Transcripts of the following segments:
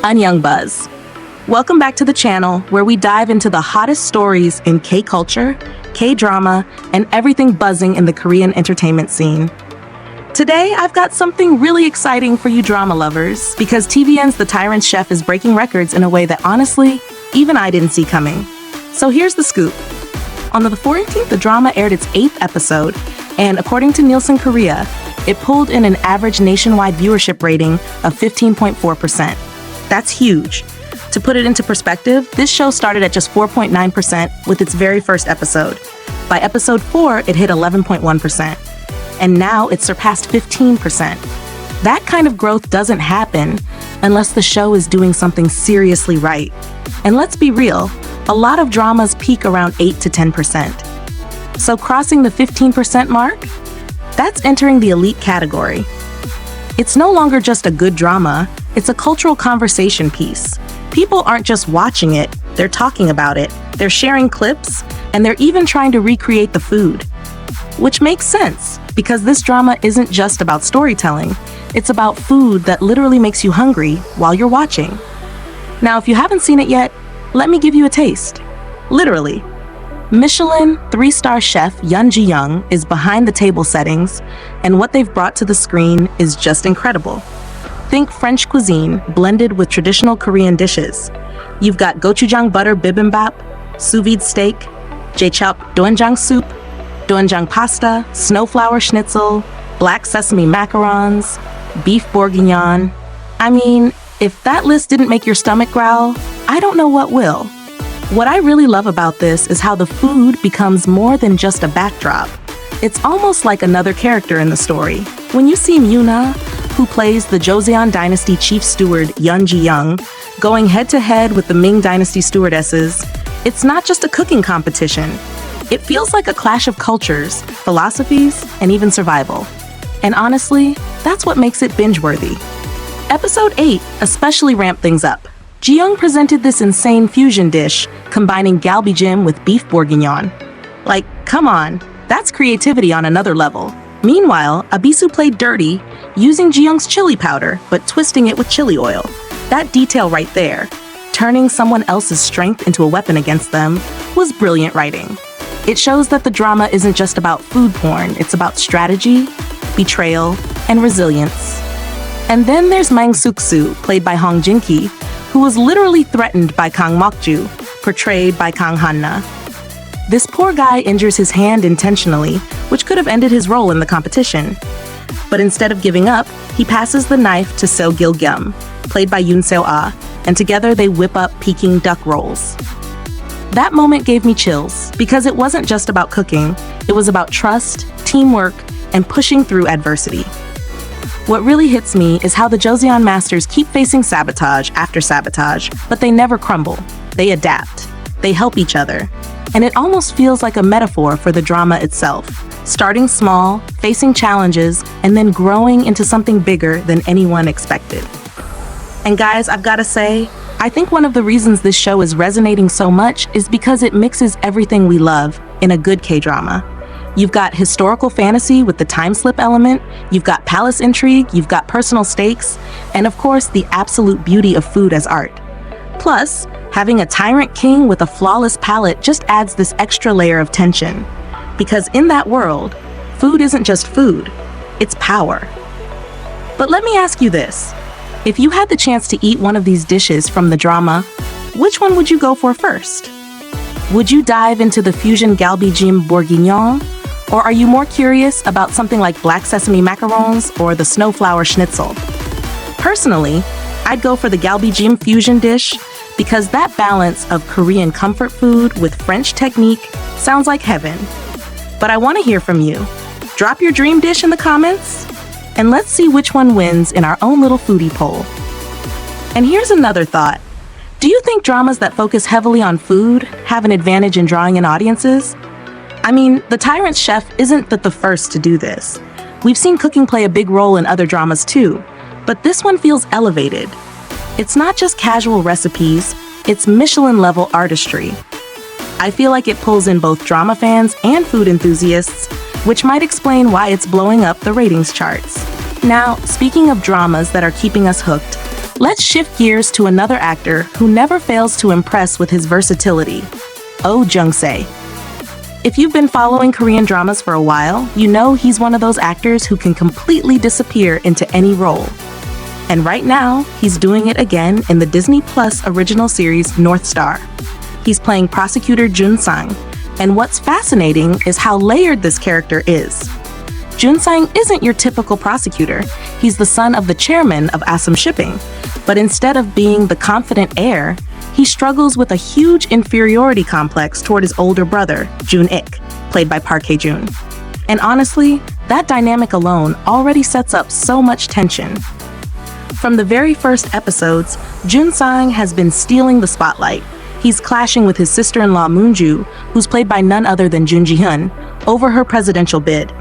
AnnyeongBuzz. Welcome back to the channel where we dive into the hottest stories in K-culture, K-drama, and everything buzzing in the Korean entertainment scene. Today, I've got something really exciting for you drama lovers, because TVN's The Tyrant Chef is breaking records in a way that honestly, even I didn't see coming. So here's the scoop. On the 14th, the drama aired its 8th episode, and according to Nielsen Korea, it pulled in an average nationwide viewership rating of 15.4%. That's huge. To put it into perspective, this show started at just 4.9% with its very first episode. By episode 4, it hit 11.1%. And now it's surpassed 15%. That kind of growth doesn't happen unless the show is doing something seriously right. And let's be real, a lot of dramas peak around 8 to 10%. So crossing the 15% mark? That's entering the elite category. It's no longer just a good drama, it's a cultural conversation piece. People aren't just watching it, they're talking about it, they're sharing clips, and they're even trying to recreate the food. Which makes sense, because this drama isn't just about storytelling, it's about food that literally makes you hungry while you're watching. Now, if you haven't seen it yet, let me give you a taste. Literally. Michelin 3-star chef Yoon Ji-young is behind the table settings, and what they've brought to the screen is just incredible. Think French cuisine blended with traditional Korean dishes. You've got gochujang butter bibimbap, sous vide steak, jechop doenjang soup, doenjang pasta, snowflower schnitzel, black sesame macarons, beef bourguignon. I mean, if that list didn't make your stomach growl, I don't know what will. What I really love about this is how the food becomes more than just a backdrop. It's almost like another character in the story. When you see Im Yoon-ah, who plays the Joseon Dynasty chief steward Yoon Ji-young, going head-to-head with the Ming Dynasty stewardesses, it's not just a cooking competition. It feels like a clash of cultures, philosophies, and even survival. And honestly, that's what makes it binge-worthy. Episode 8 especially ramped things up. Ji-young presented this insane fusion dish, combining galbijim with beef bourguignon. Like, come on, that's creativity on another level. Meanwhile, Abisu played dirty, using Ji-young's chili powder, but twisting it with chili oil. That detail right there, turning someone else's strength into a weapon against them, was brilliant writing. It shows that the drama isn't just about food porn, it's about strategy, betrayal, and resilience. And then there's Mang Suk-soo, played by Hong Jin-ki, who was literally threatened by Kang Mok-ju, portrayed by Kang Han-na. This poor guy injures his hand intentionally, which could have ended his role in the competition. But instead of giving up, he passes the knife to Seo Gil-gyum, played by Yoon-ah, and together they whip up Peking duck rolls. That moment gave me chills, because it wasn't just about cooking, it was about trust, teamwork, and pushing through adversity. What really hits me is how the Joseon masters keep facing sabotage after sabotage, but they never crumble. They adapt. They help each other. And it almost feels like a metaphor for the drama itself. Starting small, facing challenges, and then growing into something bigger than anyone expected. And guys, I've gotta say, I think one of the reasons this show is resonating so much is because it mixes everything we love in a good K-drama. You've got historical fantasy with the time slip element, you've got palace intrigue, you've got personal stakes, and of course, the absolute beauty of food as art. Plus, having a tyrant king with a flawless palate just adds this extra layer of tension. Because in that world, food isn't just food, it's power. But let me ask you this. If you had the chance to eat one of these dishes from the drama, which one would you go for first? Would you dive into the fusion galbijim bourguignon? Or are you more curious about something like black sesame macarons or the snowflower schnitzel? Personally, I'd go for the galbijim fusion dish because that balance of Korean comfort food with French technique sounds like heaven. But I want to hear from you. Drop your dream dish in the comments, and let's see which one wins in our own little foodie poll. And here's another thought. Do you think dramas that focus heavily on food have an advantage in drawing in audiences? I mean, The Tyrant Chef isn't the first to do this. We've seen cooking play a big role in other dramas too, but this one feels elevated. It's not just casual recipes, it's Michelin-level artistry. I feel like it pulls in both drama fans and food enthusiasts which might explain why it's blowing up the ratings charts. Now, speaking of dramas that are keeping us hooked, let's shift gears to another actor who never fails to impress with his versatility, Oh Jung-se. If you've been following Korean dramas for a while, you know he's one of those actors who can completely disappear into any role. And right now, he's doing it again in the Disney Plus original series North Star. He's playing prosecutor Jun-sang, and what's fascinating is how layered this character is. Jun-sang isn't your typical prosecutor. He's the son of the chairman of Assam Shipping, but instead of being the confident heir, he struggles with a huge inferiority complex toward his older brother, Jun-ik, played by Park Hae-jun. And honestly, that dynamic alone already sets up so much tension. From the very first episodes, Jun-sang has been stealing the spotlight. He's clashing with his sister-in-law Moon-ju, who's played by none other than Jun Ji-hyun, over her presidential bid.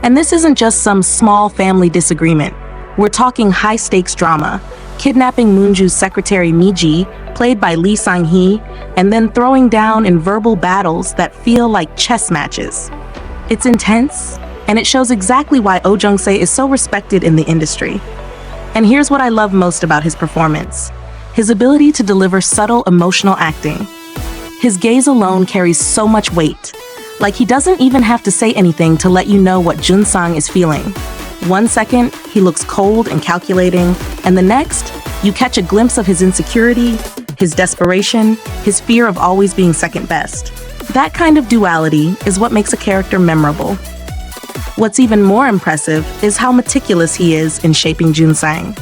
And this isn't just some small family disagreement. We're talking high-stakes drama, kidnapping Moon-ju's secretary Mi-ji, played by Lee Sang-hee, and then throwing down in verbal battles that feel like chess matches. It's intense, and it shows exactly why Oh Jung-se is so respected in the industry. And here's what I love most about his performance: his ability to deliver subtle emotional acting. His gaze alone carries so much weight. Like, he doesn't even have to say anything to let you know what Jun-sang is feeling. One second, he looks cold and calculating, and the next, you catch a glimpse of his insecurity, his desperation, his fear of always being second best. That kind of duality is what makes a character memorable. What's even more impressive is how meticulous he is in shaping Jun-sang.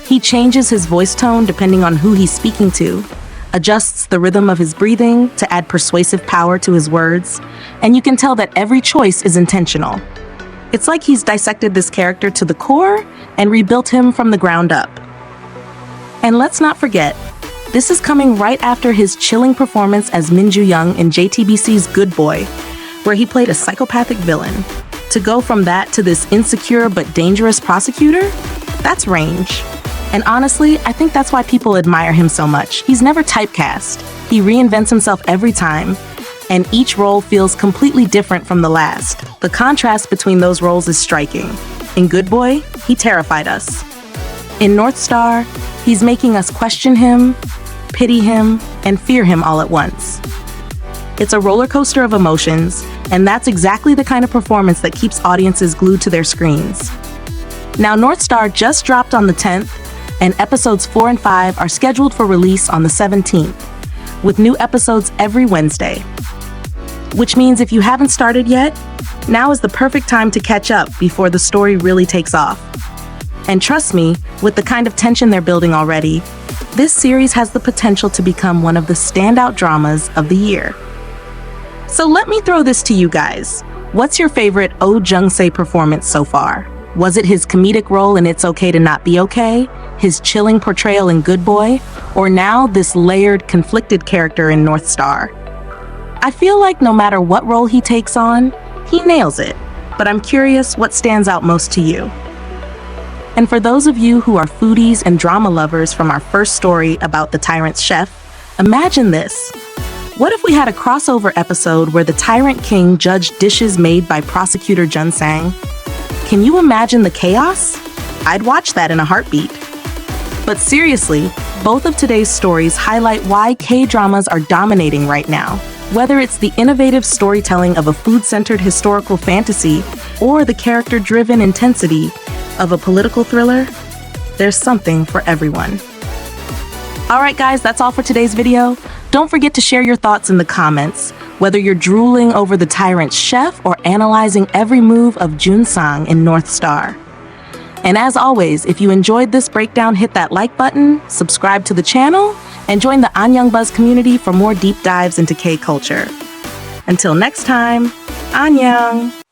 He changes his voice tone depending on who he's speaking to, adjusts the rhythm of his breathing to add persuasive power to his words, and you can tell that every choice is intentional. It's like he's dissected this character to the core and rebuilt him from the ground up. And let's not forget, this is coming right after his chilling performance as Min Joo-young in JTBC's Good Boy, where he played a psychopathic villain. To go from that to this insecure but dangerous prosecutor, that's range. And honestly, I think that's why people admire him so much. He's never typecast. He reinvents himself every time, and each role feels completely different from the last. The contrast between those roles is striking. In Good Boy, he terrified us. In North Star, he's making us question him, pity him, and fear him all at once. It's a roller coaster of emotions, and that's exactly the kind of performance that keeps audiences glued to their screens. Now, North Star just dropped on the 10th, and episodes 4 and 5 are scheduled for release on the 17th, with new episodes every Wednesday. Which means if you haven't started yet, now is the perfect time to catch up before the story really takes off. And trust me, with the kind of tension they're building already, this series has the potential to become one of the standout dramas of the year. So let me throw this to you guys. What's your favorite Oh Jung-se performance so far? Was it his comedic role in It's Okay to Not Be Okay, his chilling portrayal in Good Boy, or now this layered, conflicted character in North Star? I feel like no matter what role he takes on, he nails it, but I'm curious what stands out most to you. And for those of you who are foodies and drama lovers from our first story about the Tyrant Chef, imagine this. What if we had a crossover episode where the Tyrant King judged dishes made by prosecutor Jun-sang? Can you imagine the chaos? I'd watch that in a heartbeat. But seriously, both of today's stories highlight why K-dramas are dominating right now. Whether it's the innovative storytelling of a food-centered historical fantasy or the character-driven intensity of a political thriller, there's something for everyone. Alright guys, that's all for today's video. Don't forget to share your thoughts in the comments, whether you're drooling over the Tyrant Chef or analyzing every move of Jun-sang in North Star. And as always, if you enjoyed this breakdown, hit that like button, subscribe to the channel, and join the AnnyeongBuzz community for more deep dives into K-culture. Until next time, Annyeong!